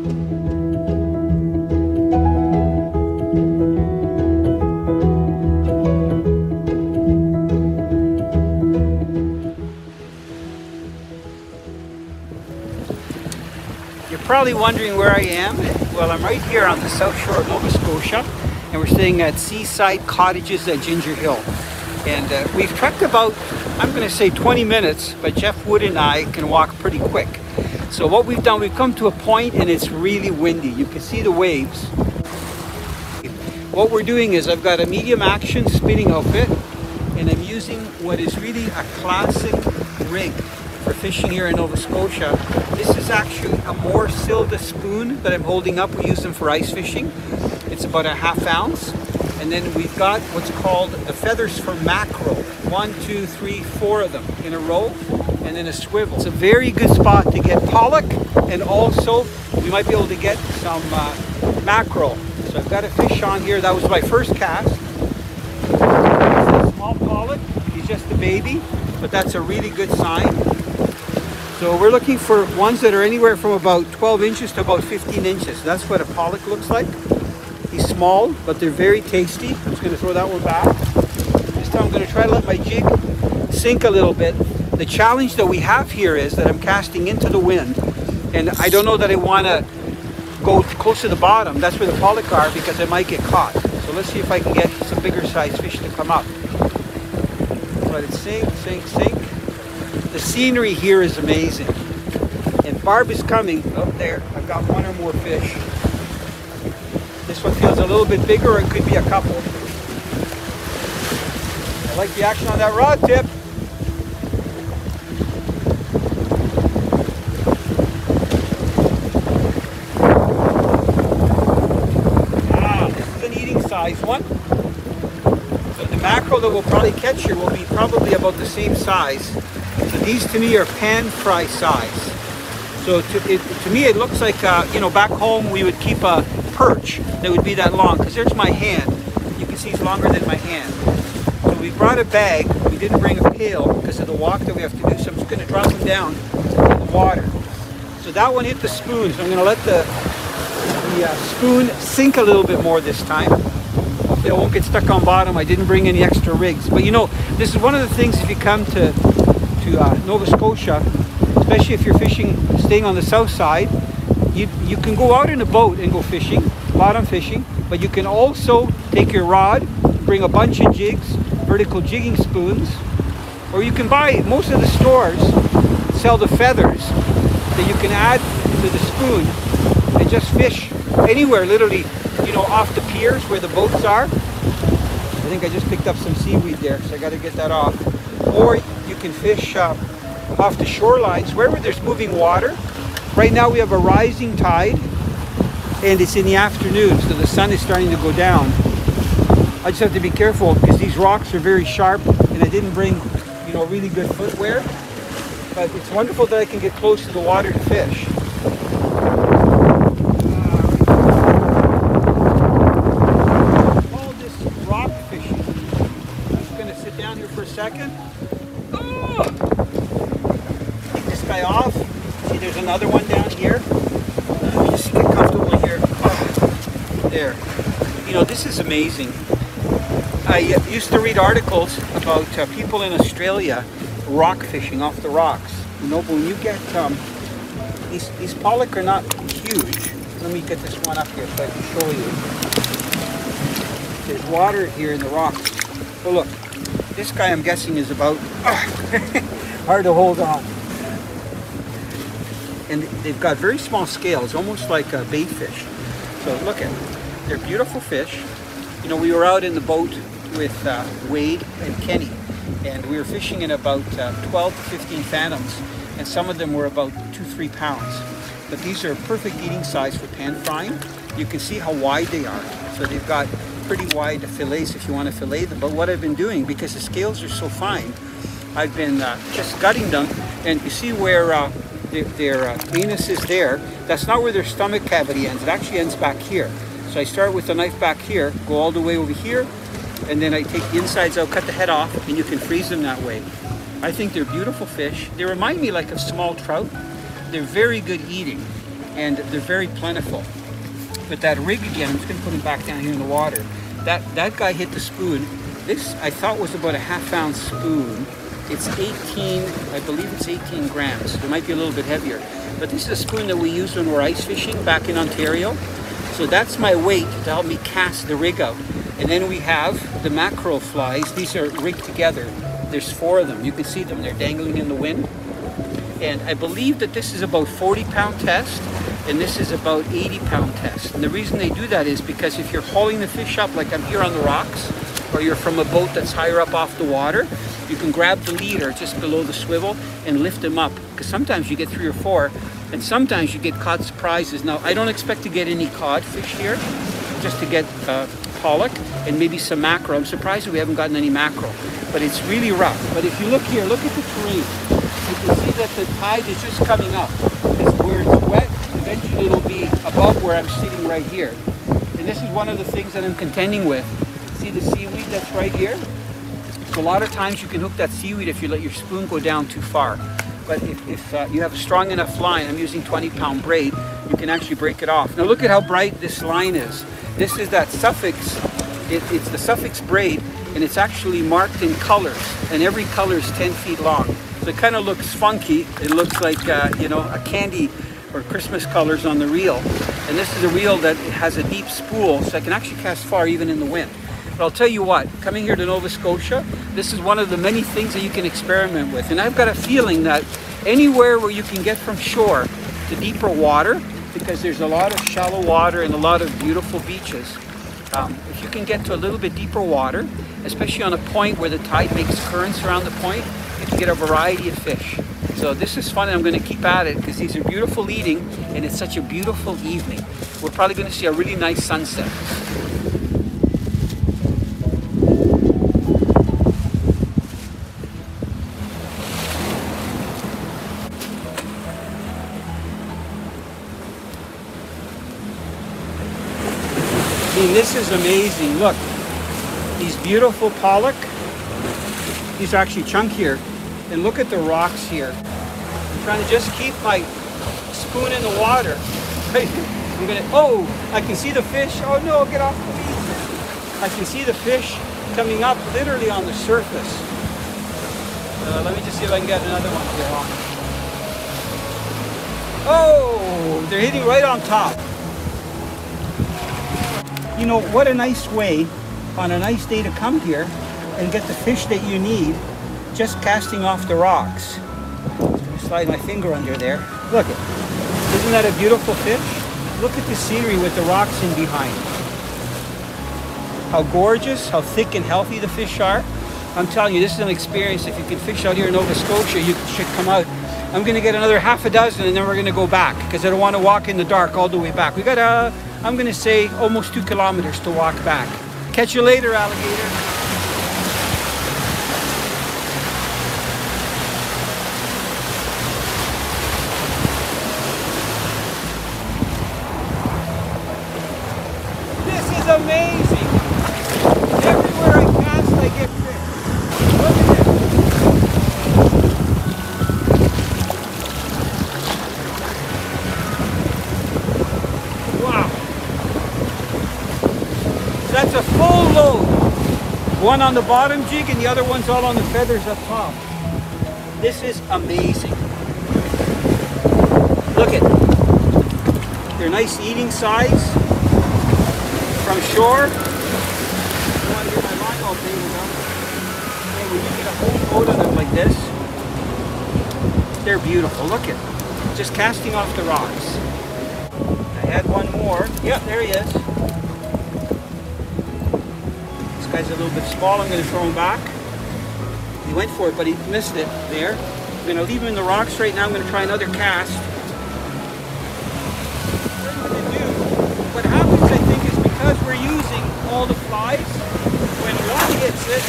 You're probably wondering where I am. Well, I'm right here on the South Shore of Nova Scotia, and we're staying at Seaside Cottages at Ginger Hill. And we've trekked about, I'm going to say 20 minutes, but Jeff Wood and I can walk pretty quick. So what we've done, we've come to a point and it's really windy. You can see the waves. What we're doing is I've got a medium action spinning outfit, and I'm using what is really a classic rig for fishing here in Nova Scotia. This is actually a more Silda spoon that I'm holding up. We use them for ice fishing. It's about a ½ ounce. And then we've got what's called the feathers for mackerel. 1, 2, 3, 4 of them in a row, and then a swivel. It's a very good spot to get pollock, and also we might be able to get some mackerel. So I've got a fish on here. That was my first cast. It's a small pollock. He's just a baby, but that's a really good sign. So we're looking for ones that are anywhere from about 12 inches to about 15 inches. That's what a pollock looks like. He's small, but they're very tasty. I'm just going to throw that one back. This time I'm going to try to let my jig sink a little bit. The challenge that we have here is that I'm casting into the wind, and I don't know that I want to go close to the bottom. That's where the pollock are, because I might get caught. So let's see if I can get some bigger size fish to come up. Let it sink, sink, sink. The scenery here is amazing. And Barb is coming. Oh, there. I've got one or more fish. This one feels a little bit bigger, or it could be a couple. I like the action on that rod tip. This is an eating size one. So the mackerel that we'll probably catch here will be probably about the same size. So these to me are pan fry size. So to me it looks like, you know, back home we would keep a perch that would be that long, because there's my hand. You can see it's longer than my hand. So we brought a bag. We didn't bring a pail because of the walk that we have to do, so I'm just going to drop them down in the water. So that one hit the spoon, so I'm going to let the spoon sink a little bit more this time. Hopefully it won't get stuck on bottom. I didn't bring any extra rigs, but you know, this is one of the things if you come to Nova Scotia, especially if you're fishing, staying on the south side, you can go out in a boat and go fishing, bottom fishing, but you can also take your rod, bring a bunch of jigs, vertical jigging spoons, or you can buy, most of the stores sell the feathers that you can add to the spoon and just fish anywhere, literally, you know, off the piers where the boats are. I think I just picked up some seaweed there, so I got to get that off. Or you can fish off the shorelines, wherever there's moving water. Right now we have a rising tide, and it's in the afternoon, so the sun is starting to go down. I just have to be careful because these rocks are very sharp, and I didn't bring, you know, really good footwear. But it's wonderful that I can get close to the water to fish. All this rock fishing. I'm just going to sit down here for a second. Oh! Take this guy off. See, there's another one down here. Let me just get comfortable here. Oh, there. You know, this is amazing. I used to read articles about people in Australia rock fishing off the rocks. You know, but when you get these pollock are not huge. Let me get this one up here so I can show you. There's water here in the rocks. Oh look, this guy I'm guessing is about hard to hold on. And they've got very small scales, almost like a bait fish. So look at them. They're beautiful fish. You know, we were out in the boat with Wade and Kenny, and we were fishing in about 12 to 15 fathoms, and some of them were about 2-3 pounds. But these are perfect eating size for pan frying. You can see how wide they are. So they've got pretty wide fillets if you want to fillet them. But what I've been doing, because the scales are so fine, I've been just gutting them, and you see where their anus is there. That's not where their stomach cavity ends. It actually ends back here. So I start with the knife back here, go all the way over here, and then I take the insides out, cut the head off, and you can freeze them that way. I think they're beautiful fish. They remind me like of small trout. They're very good eating. and they're very plentiful. But that rig again, I'm just going to put him back down here in the water. That guy hit the spoon. This I thought was about a ½ ounce spoon. It's 18, I believe it's 18 grams. It might be a little bit heavier. But this is a spoon that we use when we're ice fishing back in Ontario. So that's my weight to help me cast the rig out. And then we have the mackerel flies. These are rigged together. There's 4 of them. You can see them. They're dangling in the wind. And I believe that this is about 40-pound test, and this is about 80-pound test. And the reason they do that is because if you're hauling the fish up, like I'm here on the rocks, or you're from a boat that's higher up off the water, you can grab the leader just below the swivel and lift them up. Because sometimes you get 3 or 4, and sometimes you get cod surprises. Now, I don't expect to get any codfish here, just to get pollock and maybe some mackerel. I'm surprised that we haven't gotten any mackerel, but it's really rough. But if you look here, look at the terrain. You can see that the tide is just coming up. It's where it's wet, eventually it'll be above where I'm sitting right here. And this is one of the things that I'm contending with. See the seaweed that's right here? So a lot of times you can hook that seaweed if you let your spoon go down too far. But if you have a strong enough line, I'm using 20-pound braid, you can actually break it off. Now look at how bright this line is. This is that Suffix, it's the Suffix braid, and it's actually marked in colors, and every color is 10 feet long. So it kind of looks funky. It looks like, you know, a candy or Christmas colors on the reel. And this is a reel that has a deep spool, so I can actually cast far even in the wind. But I'll tell you what, coming here to Nova Scotia, this is one of the many things that you can experiment with. And I've got a feeling that anywhere where you can get from shore to deeper water, because there's a lot of shallow water and a lot of beautiful beaches, if you can get to a little bit deeper water, especially on a point where the tide makes currents around the point, you can get a variety of fish. So this is fun, and I'm going to keep at it because these are beautiful eating, and it's such a beautiful evening. We're probably going to see a really nice sunset. I mean, this is amazing. Look, these beautiful pollock. These are actually chunkier. And look at the rocks here. I'm trying to just keep my spoon in the water. I'm gonna, oh, I can see the fish. Oh no, get off the weed. I can see the fish coming up literally on the surface. Let me just see if I can get another one here on. Oh, they're hitting right on top. You know, what a nice way on a nice day to come here and get the fish that you need just casting off the rocks. Slide my finger under there. Look, isn't that a beautiful fish? Look at the scenery with the rocks in behind. How gorgeous, how thick and healthy the fish are. I'm telling you, this is an experience. If you can fish out here in Nova Scotia, you should come out. I'm gonna get another half a dozen and then we're gonna go back because I don't want to walk in the dark all the way back. We got I'm gonna say almost 2 kilometers to walk back. Catch you later, alligator. This is amazing. Everywhere I cast, I get fish. Look at this. Wow. That's a full load. One on the bottom jig and the other one's all on the feathers up top. This is amazing. Look at it. They're nice eating size from shore. You want to get my line all baited up. And when you get a whole load of them like this, they're beautiful. Look at it. Just casting off the rocks. I had one more. Yep, there he is. This guy's a little bit small. I'm going to throw him back. He went for it, but he missed it there. I'm going to leave him in the rocks right now. I'm going to try another cast. What happens, I think, is because we're using all the flies, when one hits it,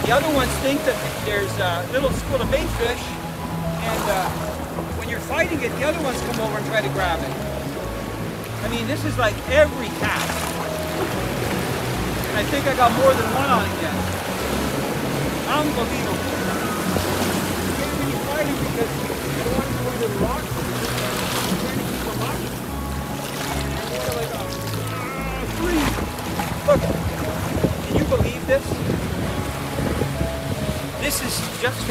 the other ones think that there's a little school of bait fish, and when you're fighting it, the other ones come over and try to grab it. I mean, this is like every cast. And I think I got more than one on again. Unbelievable. You can't really fight it because you don't want to go into the rocks. You're trying to keep them up.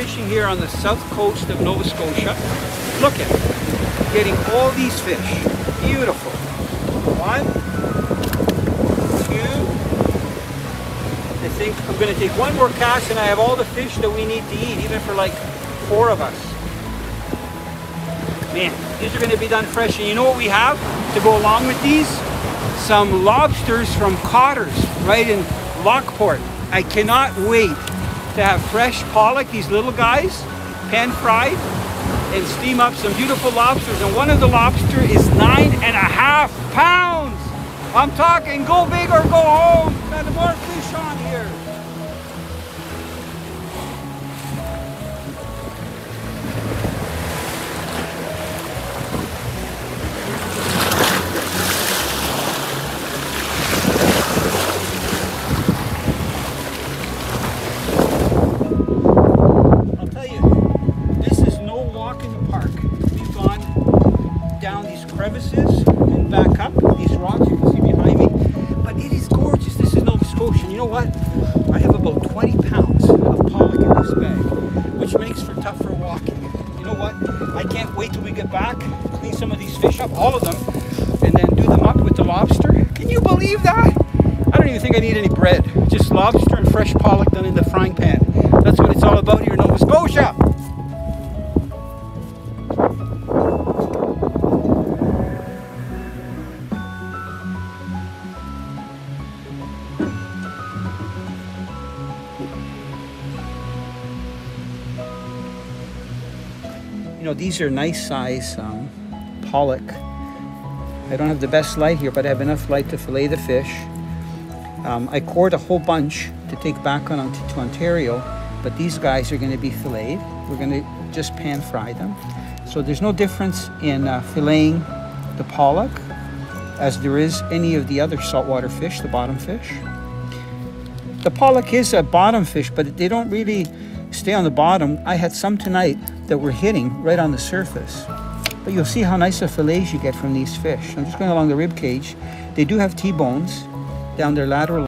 fishing here on the south coast of Nova Scotia. Look at it. Getting all these fish. Beautiful. 1, 2. I think I'm going to take one more cast and I have all the fish that we need to eat, even for like 4 of us. Man, these are going to be done fresh. And you know what we have to go along with these? Some lobsters from Cottages right in Lockport. I cannot wait to have fresh pollock, these little guys, pan fried, and steam up some beautiful lobsters. And one of the lobster is 9.5 pounds. I'm talking go big or go home. Got more fish on here. Crevices and back up these rocks you can see behind me, but it is gorgeous. This is Nova Scotia. You know what? I have about 20 pounds of pollock in this bag, which makes for tougher walking. You know what? I can't wait till we get back, clean some of these fish up, all of them, and then do them up with the lobster. Can you believe that? I don't even think I need any bread. Just lobster and fresh pollock done in the frying pan. That's what it's all about here in Nova Scotia. You know, these are nice size pollock. I don't have the best light here, but I have enough light to fillet the fish. I cored a whole bunch to take back on to Ontario, but these guys are going to be filleted. We're going to just pan fry them. So there's no difference in filleting the pollock as there is any of the other saltwater fish, the bottom fish. The pollock is a bottom fish, but they don't really stay on the bottom. I had some tonight that were hitting right on the surface. But you'll see how nice a fillets you get from these fish. I'm just going along the rib cage. They do have T-bones down their lateral